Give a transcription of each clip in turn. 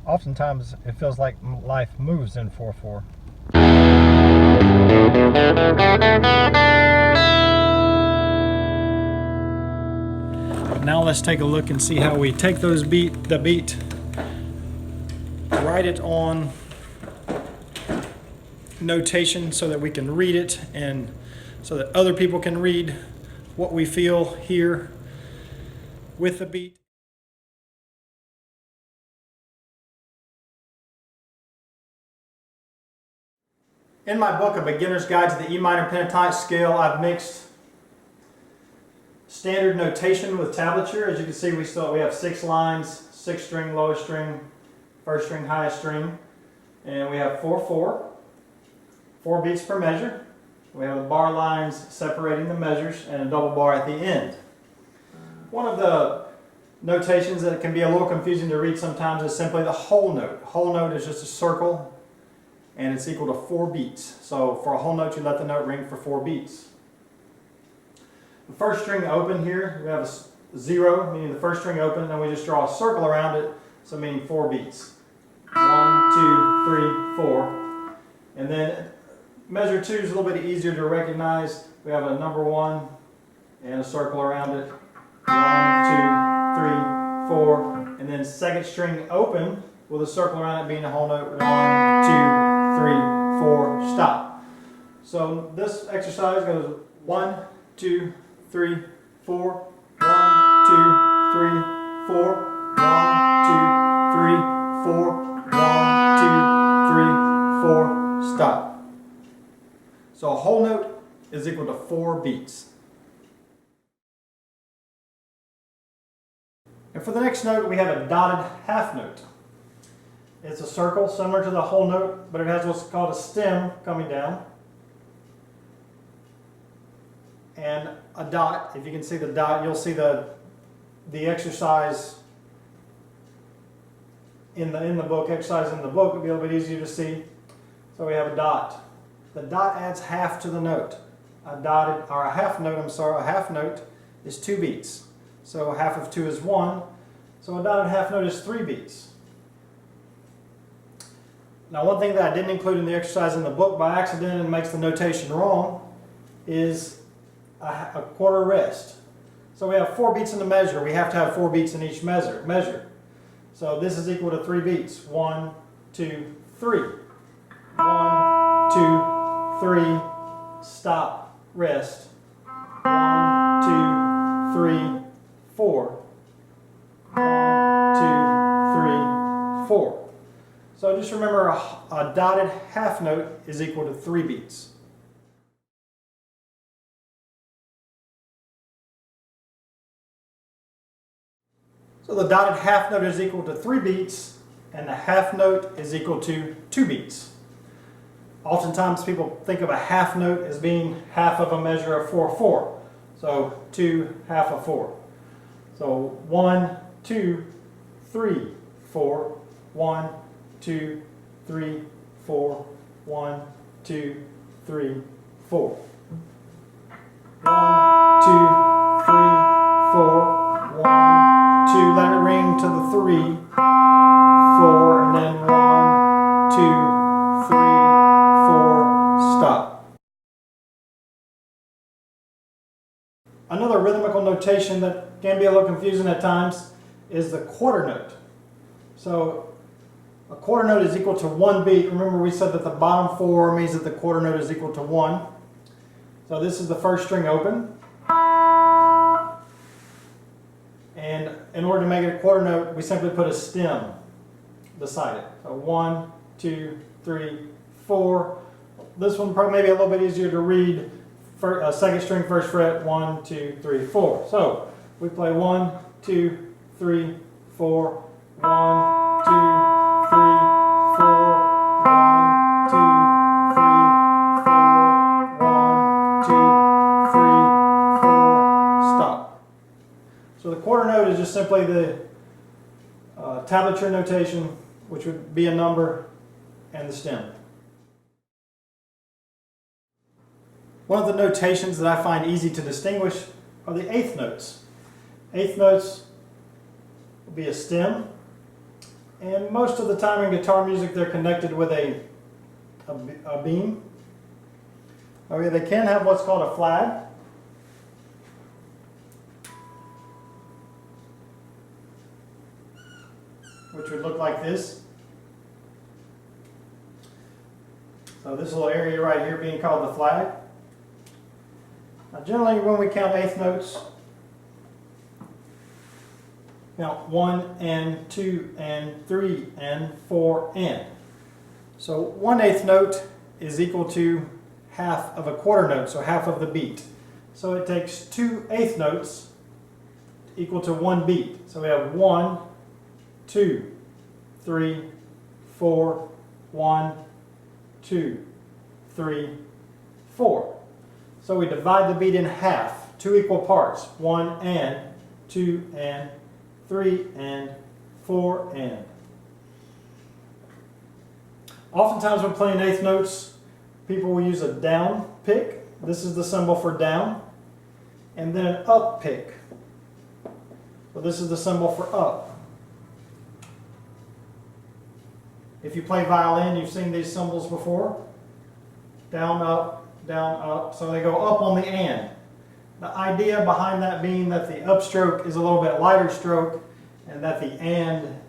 oftentimes it feels like life moves in 4/4. Now let's take a look and see how we take the beat, write it on notation so that we can read it and so that other people can read what we feel here with the beat. In my book, A Beginner's Guide to the E minor pentatonic scale, I've mixed standard notation with tablature. As you can see, we have 6 lines, 6th string, lowest string, 1st string, highest string, and we have 4/4, 4 beats per measure. We have the bar lines separating the measures and a double bar at the end. One of the notations that can be a little confusing to read sometimes is simply the whole note. Whole note is just a circle and it's equal to 4 beats. So for a whole note, you let the note ring for 4 beats. The 1st string open here, we have a 0, meaning the 1st string open, and then we just draw a circle around it, so meaning 4 beats. 1, 2, 3, 4. And then measure 2 is a little bit easier to recognize. We have a number 1 and a circle around it. 1, 2, 3, 4. And then 2nd string open with a circle around it being a whole note. 1, 2, 3, 4, stop. So this exercise goes 1, 2, 3, 4, 1, 2, 3, 4, 1, 2, 3, 4, 1, 2, 3, 4, stop. So a whole note is equal to 4 beats. And for the next note, we have a dotted half note. It's a circle similar to the whole note, but it has what's called a stem coming down. And a dot. If you can see the dot, you'll see the exercise in the book. Exercise in the book will be a little bit easier to see. So we have a dot. The dot adds half to the note. A half note is 2 beats. So half of 2 is 1. So a dotted half note is 3 beats. Now, one thing that I didn't include in the exercise in the book by accident and makes the notation wrong is a quarter rest. So we have 4 beats in the measure. We have to have 4 beats in each measure. So this is equal to 3 beats. 1, 2, 3. 1, 2, 3. Stop. Rest. 1, 2, 3, 4. 1, 2, 3, 4. So just remember a dotted half note is equal to 3 beats. So the dotted half note is equal to 3 beats and the half note is equal to 2 beats. Oftentimes people think of a half note as being half of a measure of 4/4. So 2 half of 4. So 1, 2, 3, 4. 1, 2, 3, 4. 1, 2, 3, 4. 1, 2, 3, 4. 1, 2. Let it ring to the 3, 4, and then 1, 2, 3, 4. Stop. Another rhythmical notation that can be a little confusing at times is the quarter note. So a quarter note is equal to 1 beat. Remember we said that the bottom 4 means that the quarter note is equal to 1. So this is the 1st string open. And in order to make it a quarter note, we simply put a stem beside it. So 1, 2, 3, 4. This one probably maybe a little bit easier to read. 2nd string, 1st fret, 1, 2, 3, 4. So we play 1, 2, 3, 4, 1, 2, 3, 4, 1, 2, 3, 4, 1, 2, 3, 4, stop. So the quarter note is just simply the tablature notation, which would be a number and the stem. One of the notations that I find easy to distinguish are the eighth notes. Eighth notes will be a stem, And most of the time in guitar music they're connected with a beam. Okay, they can have what's called a flag. Which would look like this. So this little area right here being called the flag. Now generally when we count eighth notes, count 1 and 2 and 3 and 4 and. So 1/8 note is equal to half of a quarter note, so half of the beat. So it takes 2 eighth notes equal to 1 beat. So we have 1, 2, 3, 4, 1, 2, 3, 4. So we divide the beat in half, 2 equal parts, 1 and, 2 and, 3 and, 4 and. Oftentimes when playing eighth notes, people will use a down pick. This is the symbol for down. And then an up pick. So this is the symbol for up. If you play violin, you've seen these symbols before. Down, up, down, up. So they go up on the and. The idea behind that being that the upstroke is a little bit lighter stroke and that the and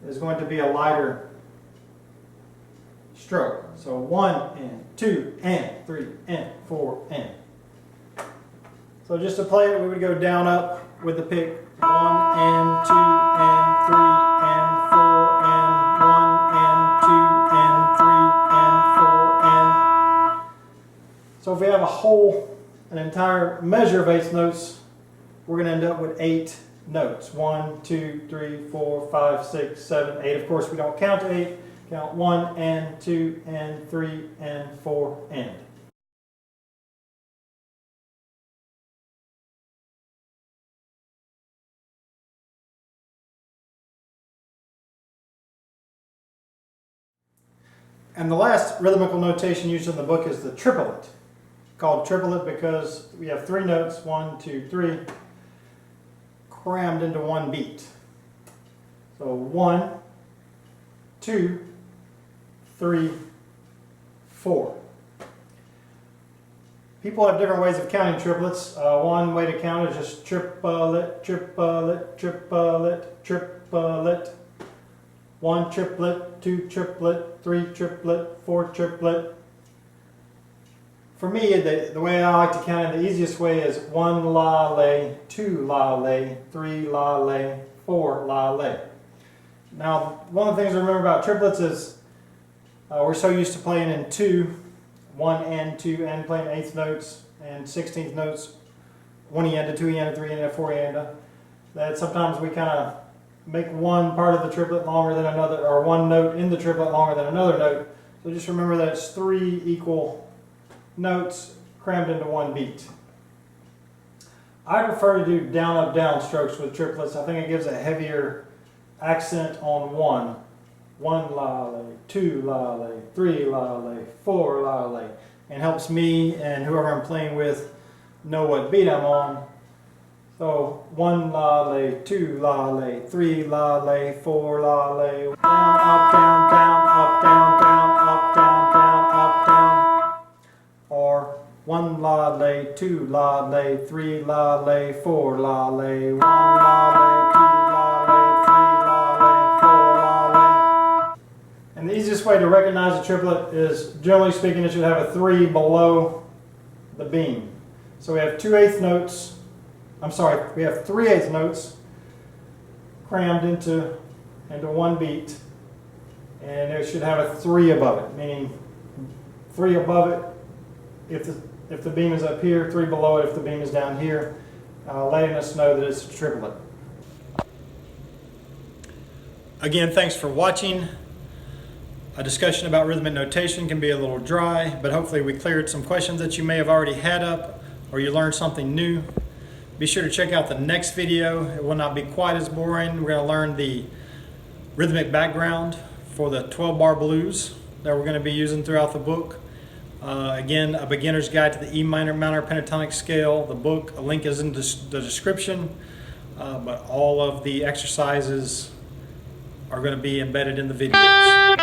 is going to be a lighter stroke. So 1 and 2 and 3 and 4 and. So just to play it, we would go down up with the pick 1 and 2 and 3 and 4 and 1 and 2 and 3 and 4 and. So if we have an entire measure of eighth notes, we're going to end up with 8 notes. 1, 2, 3, 4, 5, 6, 7, 8. Of course, we don't count to 8. Count 1 and 2 and 3 and 4 and. And the last rhythmical notation used in the book is the triplet. Called triplet because we have 3 notes, 1, 2, 3, crammed into 1 beat. So 1, 2, 3, 4. People have different ways of counting triplets. One way to count is just triplet, triplet, triplet, triplet. 1 triplet, 2 triplet, 3 triplet, 4 triplet. For me, the way I like to count it, the easiest way is 1 la lay, 2 la lay, 3 la lay, 4 la lay. Now, one of the things to remember about triplets is we're so used to playing in 1 and 2 and playing eighth notes and 16th notes, 1 eanda, 2 eanda, 3 eanda, 4 eanda, that sometimes we kind of make one part of the triplet longer than another, or one note in the triplet longer than another note. So just remember that it's 3 equal notes crammed into 1 beat. I prefer to do down, up, down strokes with triplets. I think it gives a heavier accent on 1. 1 la lay, 2 la lay, 3 la lay, 4 la lay, and helps me and whoever I'm playing with know what beat I'm on. So 1 la lay, 2 la lay, 3 la lay, 4 la lay, down, up, down, down, up, down, down, up, down, down, up, down. Or 1 la lay, 2 la lay, 3 la lay, 4 la lay, 1 la lay, 2 la lay, 3 la lay, 4 la lay. And the easiest way to recognize a triplet is, generally speaking, it should have a 3 below the beam. So we have 2 eighth notes. We have 3 eighth notes crammed into 1 beat, and it should have a 3 above it, meaning 3 above it if the beam is up here, 3 below it if the beam is down here, letting us know that it's a triplet. Again, thanks for watching. A discussion about rhythmic notation can be a little dry, but hopefully we cleared some questions that you may have already had up, or you learned something new. Be sure to check out the next video. It will not be quite as boring. We're going to learn the rhythmic background for the 12-bar blues that we're going to be using throughout the book. Again, a beginner's guide to the E minor pentatonic scale. The book, a link is in the description, but all of the exercises are going to be embedded in the videos.